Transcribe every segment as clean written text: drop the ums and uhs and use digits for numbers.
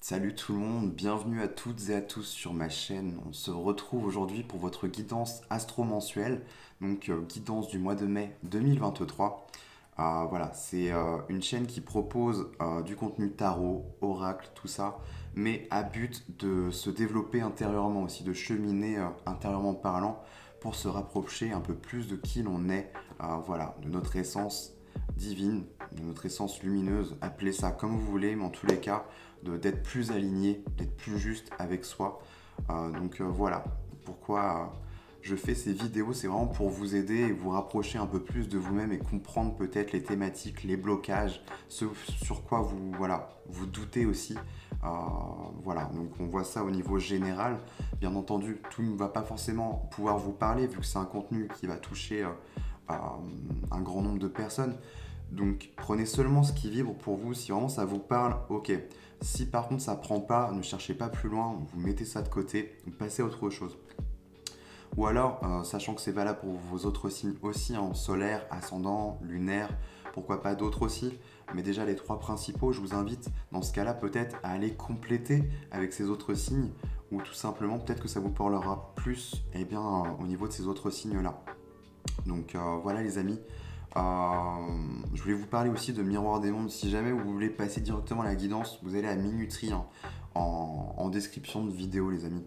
Salut tout le monde, bienvenue à toutes et à tous sur ma chaîne. On se retrouve aujourd'hui pour votre guidance astro-mensuelle, donc guidance du mois de mai 2023. Voilà, c'est une chaîne qui propose du contenu tarot, oracle, tout ça, mais à but de se développer intérieurement aussi, de cheminer intérieurement parlant pour se rapprocher un peu plus de qui l'on est, voilà, de notre essence divine, de notre essence lumineuse, appelez ça comme vous voulez, mais en tous les cas, d'être plus aligné, d'être plus juste avec soi. Voilà, pourquoi je fais ces vidéos, c'est vraiment pour vous aider et vous rapprocher un peu plus de vous-même et comprendre peut-être les thématiques, les blocages, ce sur quoi vous, voilà, vous doutez aussi. Voilà, donc on voit ça au niveau général. Bien entendu, tout ne va pas forcément pouvoir vous parler vu que c'est un contenu qui va toucher un grand nombre de personnes. Donc prenez seulement ce qui vibre pour vous, si vraiment ça vous parle, ok. Si par contre ça prend pas, ne cherchez pas plus loin, vous mettez ça de côté, vous passez à autre chose. Ou alors, sachant que c'est valable pour vos autres signes aussi, en solaire, ascendant, lunaire, pourquoi pas d'autres aussi, mais déjà les trois principaux, je vous invite dans ce cas-là peut-être à aller compléter avec ces autres signes, ou tout simplement peut-être que ça vous parlera plus au niveau de ces autres signes-là. Donc voilà les amis, je voulais vous parler aussi de Miroir des Mondes. Si jamais vous voulez passer directement à la guidance, vous allez à Minuterie hein, en description de vidéo les amis.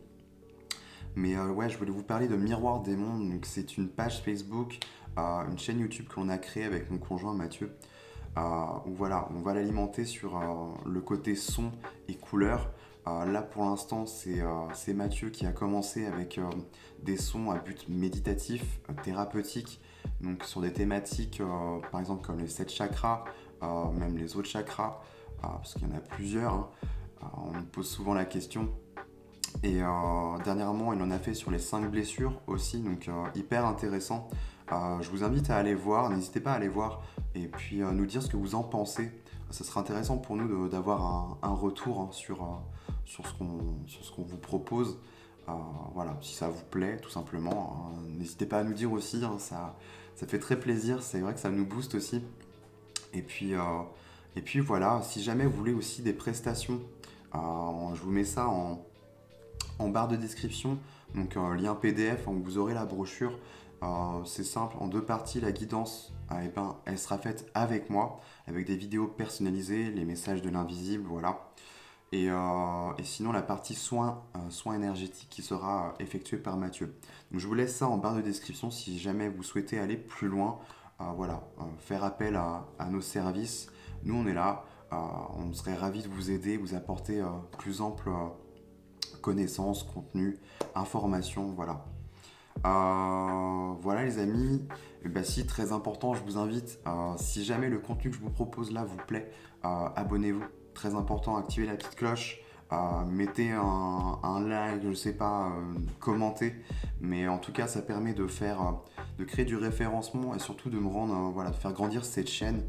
Mais ouais, je voulais vous parler de Miroir des Mondes. Donc c'est une page Facebook, une chaîne YouTube que l'on a créée avec mon conjoint Mathieu. Où voilà, on va l'alimenter sur le côté son et couleur. Là pour l'instant c'est Mathieu qui a commencé avec des sons à but méditatif, thérapeutique, donc sur des thématiques par exemple comme les 7 chakras, même les autres chakras, parce qu'il y en a plusieurs, hein. On me pose souvent la question. Et dernièrement il en a fait sur les 5 blessures aussi, donc hyper intéressant. Je vous invite à aller voir, n'hésitez pas à aller voir et puis nous dire ce que vous en pensez. Ça sera intéressant pour nous d'avoir un retour hein, sur ce qu'on vous propose. Voilà, si ça vous plaît tout simplement. N'hésitez pas à nous dire aussi, hein, ça fait très plaisir, c'est vrai que ça nous booste aussi. Et puis voilà, si jamais vous voulez aussi des prestations, je vous mets ça en barre de description, donc un lien PDF, où vous aurez la brochure. C'est simple, en deux parties, la guidance, elle sera faite avec moi, avec des vidéos personnalisées, les messages de l'invisible, voilà. Et sinon, la partie soins énergétiques qui sera effectuée par Mathieu. Donc, je vous laisse ça en barre de description si jamais vous souhaitez aller plus loin, faire appel à nos services. Nous, on est là, on serait ravis de vous aider, vous apporter plus ample connaissances, contenu, informations, voilà. Voilà les amis, et bah, si très important, je vous invite, si jamais le contenu que je vous propose là vous plaît, abonnez-vous, très important, activez la petite cloche, mettez un like, je sais pas, commentez, mais en tout cas ça permet de créer du référencement et surtout de me rendre, voilà, de faire grandir cette chaîne,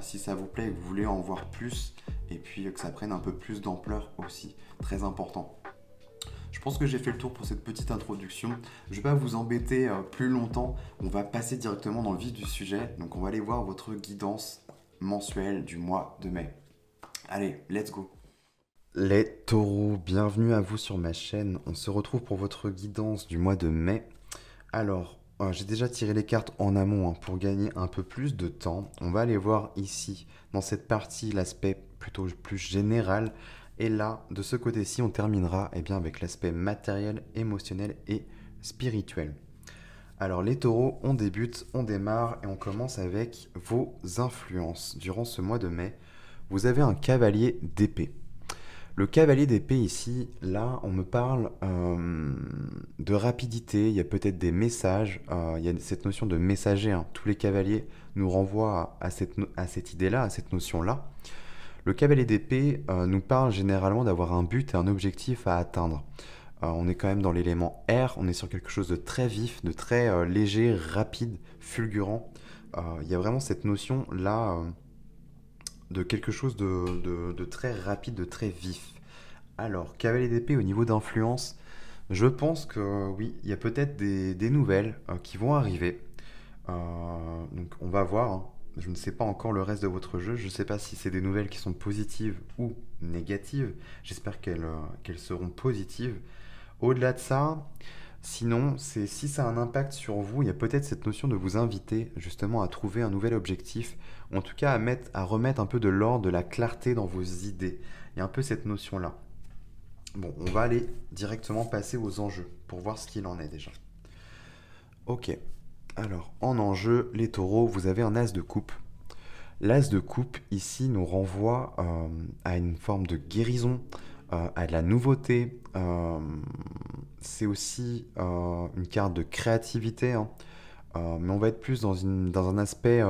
si ça vous plaît et que vous voulez en voir plus, et puis que ça prenne un peu plus d'ampleur aussi, très important. Je pense que j'ai fait le tour pour cette petite introduction. Je ne vais pas vous embêter plus longtemps. On va passer directement dans le vif du sujet. Donc on va aller voir votre guidance mensuelle du mois de mai. Allez, let's go. Les taureaux, bienvenue à vous sur ma chaîne. On se retrouve pour votre guidance du mois de mai. Alors, j'ai déjà tiré les cartes en amont hein, pour gagner un peu plus de temps. On va aller voir ici, dans cette partie, l'aspect plutôt plus général. Et là, de ce côté-ci, on terminera avec l'aspect matériel, émotionnel et spirituel. Alors les taureaux, on débute, on démarre et on commence avec vos influences. Durant ce mois de mai, vous avez un cavalier d'épée. Le cavalier d'épée ici, là, on me parle de rapidité, il y a peut-être des messages, il y a cette notion de messager. Hein. Tous les cavaliers nous renvoient à cette idée-là, à cette notion-là. Le cavalier d'épée nous parle généralement d'avoir un but et un objectif à atteindre. On est quand même dans l'élément air, on est sur quelque chose de très vif, de très léger, rapide, fulgurant. Il y a vraiment cette notion-là de quelque chose de très rapide, de très vif. Alors, cavalier d'épée au niveau d'influence, je pense que oui, il y a peut-être des nouvelles qui vont arriver. Donc on va voir. Hein. Je ne sais pas encore le reste de votre jeu. Je ne sais pas si c'est des nouvelles qui sont positives ou négatives. J'espère qu'elles seront positives. Au-delà de ça, sinon, c'est si ça a un impact sur vous, il y a peut-être cette notion de vous inviter justement à trouver un nouvel objectif, ou en tout cas à remettre un peu de l'ordre, de la clarté dans vos idées. Il y a un peu cette notion-là. Bon, on va aller directement passer aux enjeux pour voir ce qu'il en est déjà. Ok, alors en enjeu, les taureaux, vous avez un as de coupe. L'as de coupe ici nous renvoie à une forme de guérison, à de la nouveauté. C'est aussi une carte de créativité, hein. Mais on va être plus dans un aspect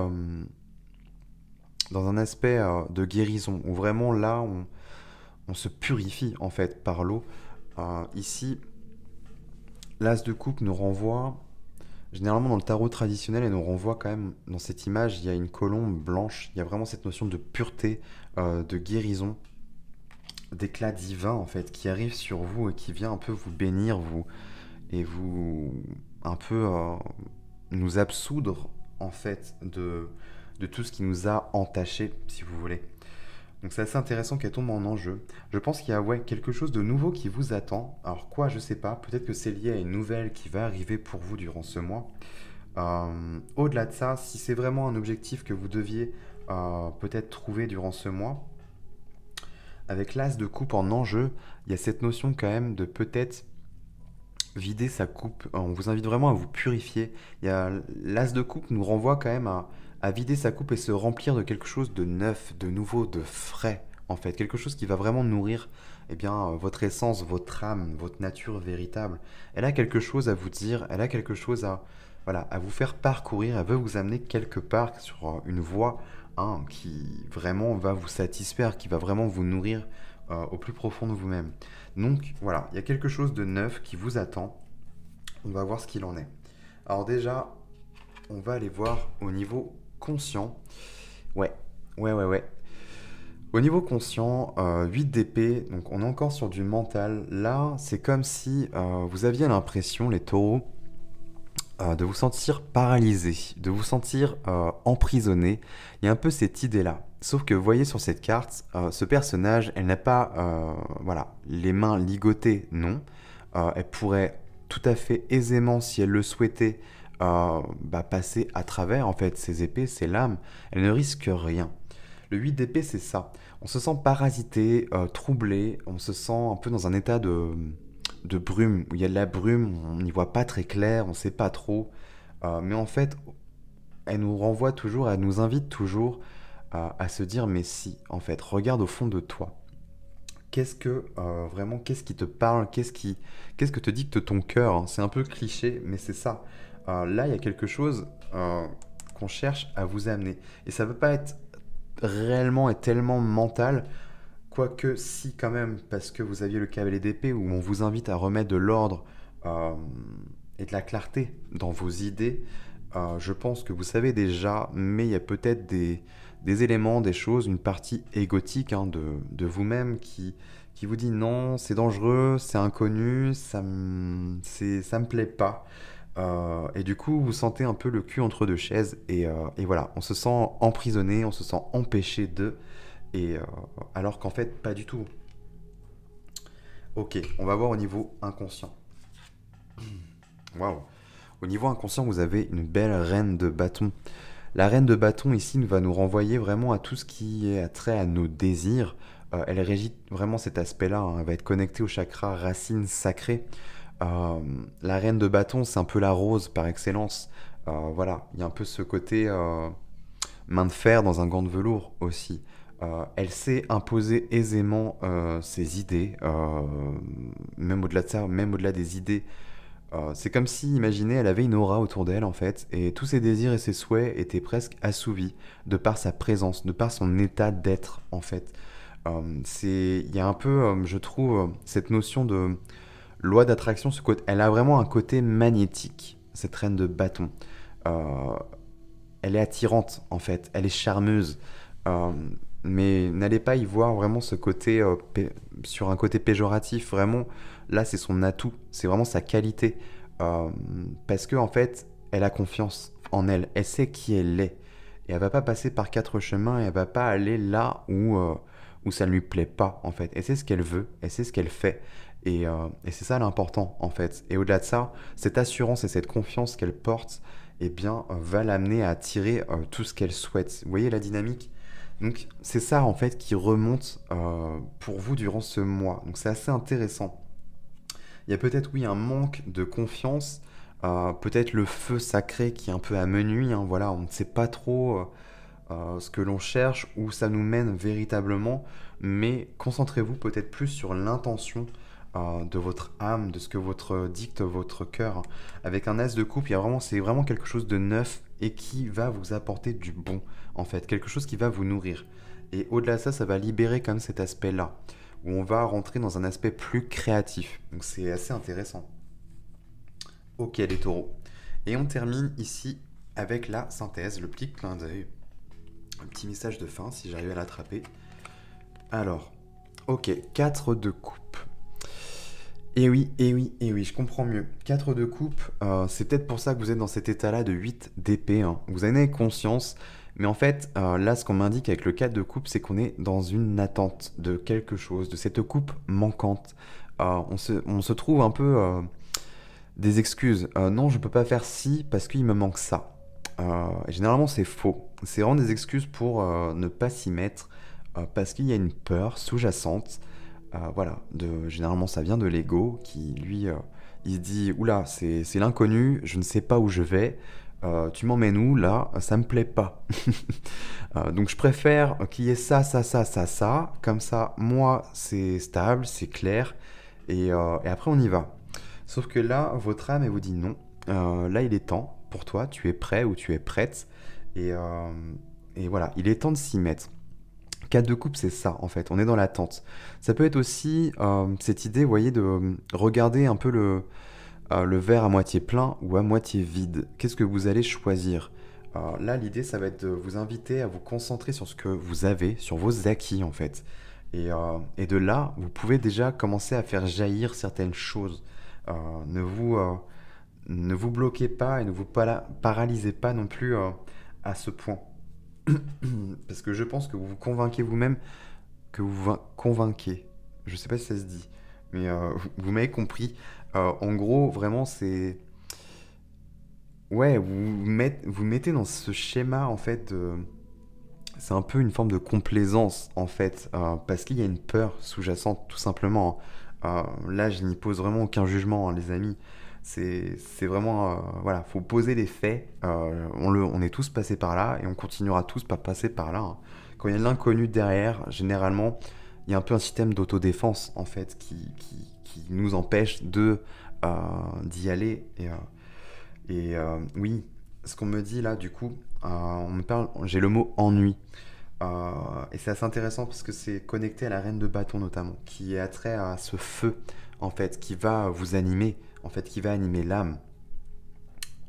de guérison, où vraiment là, on se purifie en fait par l'eau. Ici, l'as de coupe nous renvoie, généralement dans le tarot traditionnel, elle nous renvoie quand même, dans cette image, il y a une colombe blanche, il y a vraiment cette notion de pureté, de guérison, d'éclat divin en fait, qui arrive sur vous et qui vient un peu vous bénir, vous un peu nous absoudre en fait de tout ce qui nous a entachés, si vous voulez. Donc c'est assez intéressant qu'elle tombe en enjeu. Je pense qu'il y a ouais, quelque chose de nouveau qui vous attend. Alors quoi, je sais pas. Peut-être que c'est lié à une nouvelle qui va arriver pour vous durant ce mois. Au-delà de ça, si c'est vraiment un objectif que vous deviez peut-être trouver durant ce mois, avec l'as de coupe en enjeu, il y a cette notion quand même de peut-être vider sa coupe. On vous invite vraiment à vous purifier. L'as de coupe nous renvoie quand même à vider sa coupe et se remplir de quelque chose de neuf, de nouveau, de frais, en fait. Quelque chose qui va vraiment nourrir eh bien, votre essence, votre âme, votre nature véritable. Elle a quelque chose à vous dire, elle a quelque chose voilà, à vous faire parcourir, elle veut vous amener quelque part sur une voie hein, qui vraiment va vous satisfaire, qui va vraiment vous nourrir au plus profond de vous-même. Donc voilà, il y a quelque chose de neuf qui vous attend. On va voir ce qu'il en est. Alors déjà, on va aller voir au niveau conscient. Ouais. Au niveau conscient, 8 d'épée, donc on est encore sur du mental. Là, c'est comme si vous aviez l'impression, les taureaux, de vous sentir paralysé, de vous sentir emprisonné. Il y a un peu cette idée-là. Sauf que vous voyez sur cette carte, ce personnage, elle n'a pas voilà, les mains ligotées, non. Elle pourrait tout à fait aisément, si elle le souhaitait, passer à travers en fait ses épées, ses lames. Elle ne risque rien. Le 8 d'épée, c'est ça. On se sent parasité, troublé, on se sent un peu dans un état de brume, où il y a de la brume, on n'y voit pas très clair, on ne sait pas trop. Mais en fait, elle nous renvoie toujours, elle nous invite toujours à se dire, mais si, en fait, regarde au fond de toi. Vraiment, qu'est-ce qui te parle, qu'est-ce que te dicte ton cœur, hein. C'est un peu cliché, mais c'est ça. Là, il y a quelque chose qu'on cherche à vous amener. Et ça ne veut pas être réellement et tellement mental, quoique si quand même, parce que vous aviez le cavalier d'épée où on vous invite à remettre de l'ordre et de la clarté dans vos idées, je pense que vous savez déjà, mais il y a peut-être des éléments, des choses, une partie égotique hein, de vous-même qui vous dit non, c'est dangereux, c'est inconnu, ça me plaît pas. Et du coup, vous sentez un peu le cul entre deux chaises et voilà, on se sent emprisonné, on se sent empêché de, alors qu'en fait, pas du tout. Ok, on va voir au niveau inconscient. Waouh. Au niveau inconscient, vous avez une belle reine de bâton. La reine de bâton ici va nous renvoyer vraiment à tout ce qui est trait à nos désirs. Elle régit vraiment cet aspect-là, hein. Elle va être connectée au chakra racine sacrée. La reine de bâton, c'est un peu la rose par excellence. Voilà, il y a un peu ce côté main de fer dans un gant de velours aussi. Elle sait imposer aisément ses idées, même au-delà de ça, même au-delà des idées. C'est comme si, imaginez, elle avait une aura autour d'elle en fait, et tous ses désirs et ses souhaits étaient presque assouvis de par sa présence, de par son état d'être en fait. Il y a un peu, je trouve, cette notion de loi d'attraction, elle a vraiment un côté magnétique, cette reine de bâton. Euh, Elle est attirante en fait, elle est charmeuse. Euh, mais n'allez pas y voir vraiment ce côté, sur un côté péjoratif, vraiment, là c'est son atout, c'est vraiment sa qualité. Parce que en fait, elle a confiance en elle, elle sait qui elle est. et elle va pas passer par quatre chemins et elle va pas aller là où ça ne lui plaît pas en fait. Elle sait ce qu'elle veut, elle sait ce qu'elle fait et c'est ça l'important en fait. Et au-delà de ça, cette assurance et cette confiance qu'elle porte, eh bien, va l'amener à attirer tout ce qu'elle souhaite. Vous voyez la dynamique? Donc c'est ça en fait qui remonte pour vous durant ce mois. Donc c'est assez intéressant. Il y a peut-être, oui, un manque de confiance, peut-être le feu sacré qui est un peu à amenuis, hein, voilà, on ne sait pas trop ce que l'on cherche, où ça nous mène véritablement, mais concentrez-vous peut-être plus sur l'intention de votre âme, de ce que votre dicte votre cœur. Avec un as de coupe, c'est vraiment quelque chose de neuf et qui va vous apporter du bon, en fait, quelque chose qui va vous nourrir. Et au-delà de ça, ça va libérer comme cet aspect-là où on va rentrer dans un aspect plus créatif. Donc c'est assez intéressant. Ok les taureaux. Et on termine ici avec la synthèse, le petit clin d'œil. Un petit message de fin si j'arrive à l'attraper. Alors, ok, 4 de coupe. Et oui, et oui, et oui, je comprends mieux. 4 de coupe, c'est peut-être pour ça que vous êtes dans cet état-là de 8 d'épée, hein. Vous en avez conscience, mais en fait, là, ce qu'on m'indique avec le 4 de coupe, c'est qu'on est dans une attente de quelque chose, de cette coupe manquante. On se trouve un peu des excuses. Non, je peux pas faire ci parce qu'il me manque ça. Généralement, c'est faux. C'est vraiment des excuses pour ne pas s'y mettre, parce qu'il y a une peur sous-jacente. Voilà, généralement ça vient de l'ego qui, lui, il se dit, oula, c'est l'inconnu, je ne sais pas où je vais, tu m'emmènes où là, ça me plaît pas. Donc je préfère qu'il y ait ça, ça, ça, ça, ça, comme ça, moi, c'est stable, c'est clair, et après on y va. Sauf que là, votre âme, elle vous dit non, là il est temps pour toi, tu es prêt ou tu es prête, et, euh, et voilà, il est temps de s'y mettre. 4 de coupe, c'est ça, en fait. On est dans l'attente. Ça peut être aussi cette idée, vous voyez, de regarder un peu le verre à moitié plein ou à moitié vide. Qu'est-ce que vous allez choisir? Là, l'idée, ça va être de vous inviter à vous concentrer sur ce que vous avez, sur vos acquis, en fait. Et de là, vous pouvez déjà commencer à faire jaillir certaines choses. Euh, ne vous, euh, ne vous bloquez pas et ne vous paralysez pas non plus à ce point. Parce que je pense que vous vous convainquez vous-même que vous convainquez. Je sais pas si ça se dit, mais vous m'avez compris. En gros, vraiment, c'est... Ouais, vous mettez dans ce schéma, en fait, c'est un peu une forme de complaisance, en fait, parce qu'il y a une peur sous-jacente, tout simplement, hein. Là, je n'y pose vraiment aucun jugement, hein, les amis. C'est vraiment... voilà, faut poser les faits. On est tous passés par là, et on continuera tous par passer par là, hein. Quand il y a l'inconnu derrière, généralement, il y a un peu un système d'autodéfense, en fait, qui nous empêche d'y aller. Oui, ce qu'on me dit là, du coup, on me parle, j'ai le mot ennui. Et c'est assez intéressant parce que c'est connecté à la reine de bâton notamment, qui est attrait à ce feu, en fait, qui va vous animer, en fait, qui va animer l'âme.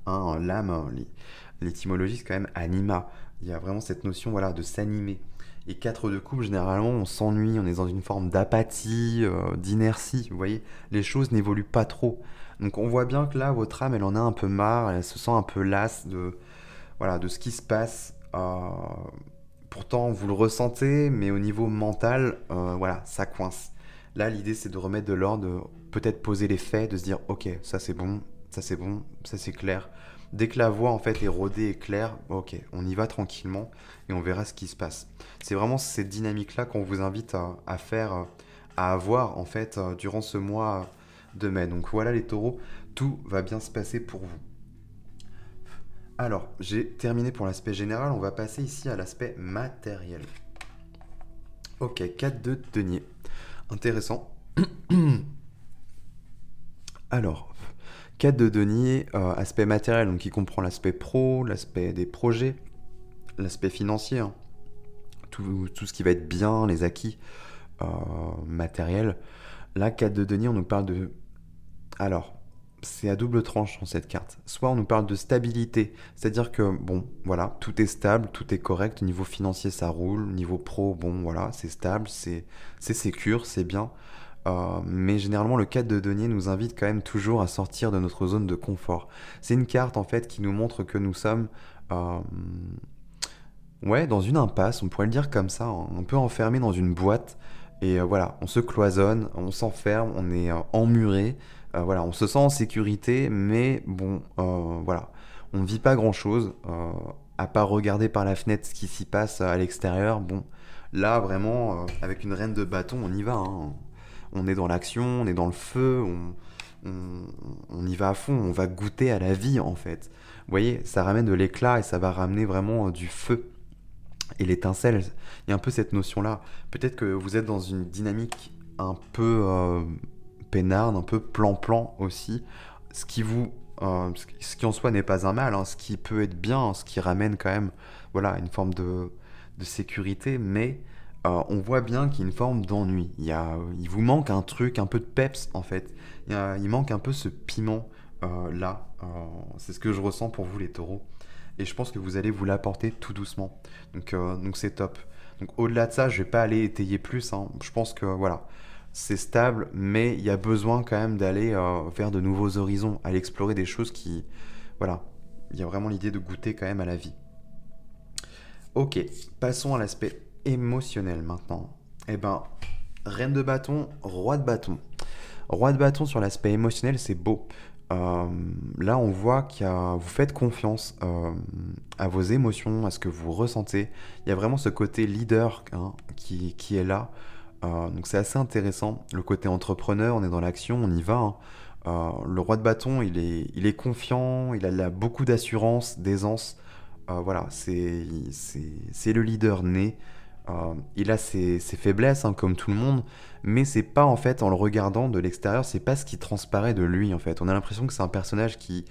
Hein, l'âme, l'étymologie, c'est quand même anima. Il y a vraiment cette notion, voilà, de s'animer. Et 4 de coupe, généralement, on s'ennuie, on est dans une forme d'apathie, d'inertie. Vous voyez, les choses n'évoluent pas trop. Donc on voit bien que là, votre âme, elle en a un peu marre, elle se sent un peu lasse voilà, de ce qui se passe. Pourtant, vous le ressentez, mais au niveau mental, voilà, ça coince. Là, l'idée, c'est de remettre de l'ordre, de peut-être poser les faits, de se dire, ok, ça c'est bon, ça c'est bon, ça c'est clair. Dès que la voix en fait est rodée et claire, ok, on y va tranquillement et on verra ce qui se passe. C'est vraiment cette dynamique-là qu'on vous invite à faire, à avoir en fait durant ce mois de mai. Donc voilà les taureaux, tout va bien se passer pour vous. Alors, j'ai terminé pour l'aspect général, on va passer ici à l'aspect matériel. Ok, 4 de denier. Intéressant. Alors, 4 de denier, aspect matériel, donc qui comprend l'aspect pro, l'aspect des projets, l'aspect financier, hein. Tout ce qui va être bien, les acquis matériels. Là, 4 de denier, on nous parle de... Alors, c'est à double tranche dans cette carte. Soit on nous parle de stabilité, c'est-à-dire que, bon, voilà, tout est stable, tout est correct, au niveau financier ça roule, au niveau pro, bon, voilà, c'est stable, c'est sécure, c'est bien. Mais généralement, le 4 de denier nous invite quand même toujours à sortir de notre zone de confort. C'est une carte, en fait, qui nous montre que nous sommes... euh, ouais, dans une impasse, on pourrait le dire comme ça, un peu enfermé dans une boîte. Et voilà, on se cloisonne, on s'enferme, on est emmuré. Voilà, on se sent en sécurité, mais bon, voilà, on ne vit pas grand-chose, à part regarder par la fenêtre ce qui s'y passe à l'extérieur. Bon, là, vraiment, avec une reine de bâton, on y va, hein. On est dans l'action, on est dans le feu, on, on y va à fond, on va goûter à la vie, en fait. Vous voyez, ça ramène de l'éclat et ça va ramener vraiment du feu et l'étincelle. Il y a un peu cette notion-là. Peut-être que vous êtes dans une dynamique un peu peinarde, un peu plan-plan aussi, ce qui vous, ce qui en soi n'est pas un mal, hein, ce qui peut être bien, ce qui ramène quand même, voilà, une forme de sécurité, mais on voit bien qu'il y a une forme d'ennui. Il vous manque un truc, un peu de peps en fait. Il manque un peu ce piment là. C'est ce que je ressens pour vous les taureaux. Et je pense que vous allez vous l'apporter tout doucement. Donc c'est top. Donc au-delà de ça, je vais pas aller étayer plus, hein. Je pense que voilà, c'est stable, mais il y a besoin quand même d'aller vers de nouveaux horizons, aller explorer des choses qui, voilà, il y a vraiment l'idée de goûter quand même à la vie. Ok, passons à l'aspect émotionnel maintenant. Eh ben, reine de bâton, roi de bâton. Roi de bâton sur l'aspect émotionnel, c'est beau. Euh, Là, on voit vous faites confiance à vos émotions, à ce que vous ressentez. Il y a vraiment ce côté leader, hein, qui est là. Donc c'est assez intéressant. Le côté entrepreneur, on est dans l'action, on y va, hein. Le roi de bâton, il est confiant, beaucoup d'assurance, d'aisance. Voilà, c'est le leader né. Il a ses faiblesses, hein, comme tout le monde, mais c'est pas en fait en le regardant de l'extérieur, c'est pas ce qui transparaît de lui en fait. On a l'impression que c'est un personnage qui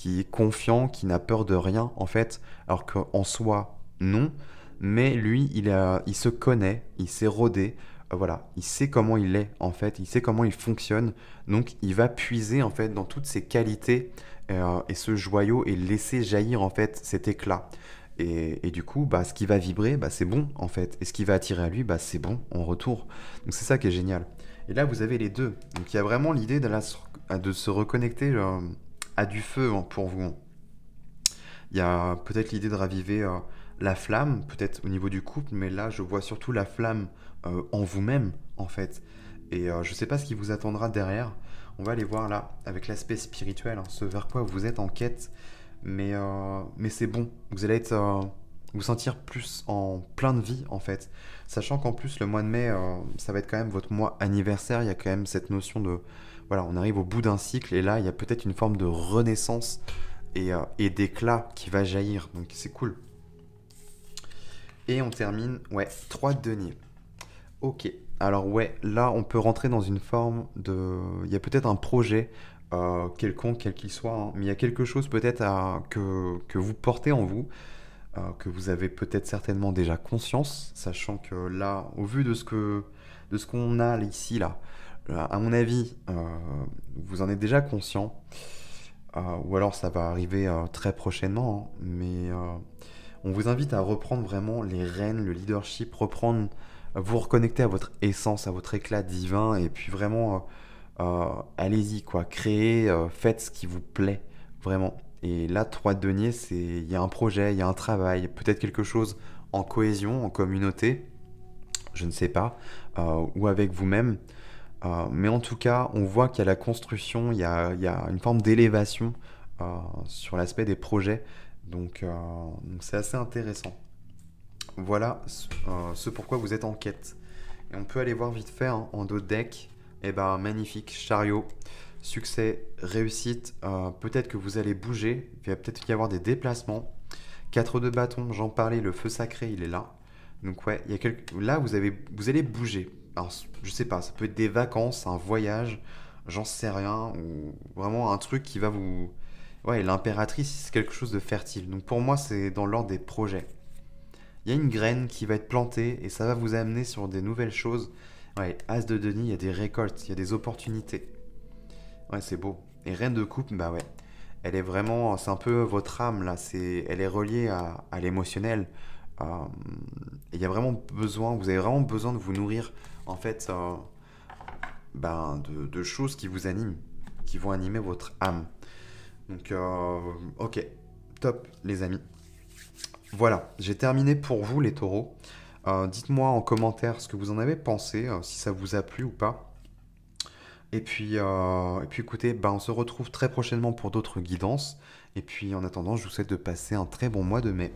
est confiant, qui n'a peur de rien en fait, alors qu'en soi, non. Mais lui, il se connaît, il s'est rodé, voilà, il sait comment il est en fait, il sait comment il fonctionne, donc il va puiser en fait dans toutes ses qualités et ce joyau et laisser jaillir en fait cet éclat. Et du coup, bah, ce qui va vibrer, bah, c'est bon en fait. Et ce qui va attirer à lui, bah, c'est bon en retour. Donc c'est ça qui est génial. Et là, vous avez les deux. Donc il y a vraiment l'idée de se reconnecter à du feu, hein, pour vous. Il y a peut-être l'idée de raviver la flamme, peut-être au niveau du couple, mais là, je vois surtout la flamme en vous-même, en fait. Et je ne sais pas ce qui vous attendra derrière. On va aller voir là, avec l'aspect spirituel, hein, ce vers quoi vous êtes en quête. Mais c'est bon. Vous allez vous sentir plus en plein de vie, en fait. Sachant qu'en plus, le mois de mai, ça va être quand même votre mois anniversaire. Il y a quand même cette notion de... Voilà, on arrive au bout d'un cycle et là, il y a peut-être une forme de renaissance et d'éclat qui va jaillir. Donc c'est cool. Et on termine, ouais, 3 de denier. Ok, alors ouais, là on peut rentrer dans une forme de... Il y a peut-être un projet quelconque, quel qu'il soit, hein, mais il y a quelque chose peut-être que vous portez en vous, que vous avez peut-être certainement déjà conscience, sachant que là, au vu de ce qu'on a ici, là, à mon avis, vous en êtes déjà conscient. Ou alors ça va arriver très prochainement, hein, mais on vous invite à reprendre vraiment les rênes, le leadership, reprendre, vous reconnecter à votre essence, à votre éclat divin, et puis vraiment, allez-y, quoi, créez, faites ce qui vous plaît, vraiment. Et là, 3 de denier, il y a un projet, il y a un travail, peut-être quelque chose en cohésion, en communauté, je ne sais pas, ou avec vous-même. Mais en tout cas, on voit qu'il y a la construction, il y a une forme d'élévation sur l'aspect des projets. Donc c'est assez intéressant. Voilà ce pourquoi vous êtes en quête. Et on peut aller voir vite fait, hein, en dos de deck. Et ben magnifique, chariot, succès, réussite. Peut-être que vous allez bouger, il va peut-être y avoir des déplacements. 4 de bâton, j'en parlais, le feu sacré, il est là. Donc ouais, là vous allez bouger. Alors je sais pas, ça peut être des vacances, un voyage, j'en sais rien, ou vraiment un truc qui va vous... Ouais, l'impératrice, c'est quelque chose de fertile. Donc pour moi, c'est dans l'ordre des projets. Il y a une graine qui va être plantée et ça va vous amener sur des nouvelles choses. Ouais, As de Denis, il y a des récoltes, il y a des opportunités. Ouais, c'est beau. Et Reine de Coupe, bah ouais. Elle est vraiment, c'est un peu votre âme là, elle est reliée à l'émotionnel. Euh, et il y a vraiment besoin, vous avez vraiment besoin de vous nourrir en fait de choses qui vous animent, qui vont animer votre âme. Donc, ok, top les amis. Voilà, j'ai terminé pour vous les taureaux. Dites-moi en commentaire ce que vous en avez pensé, si ça vous a plu ou pas. Et puis écoutez, bah, on se retrouve très prochainement pour d'autres guidances. Et puis en attendant, je vous souhaite de passer un très bon mois de mai.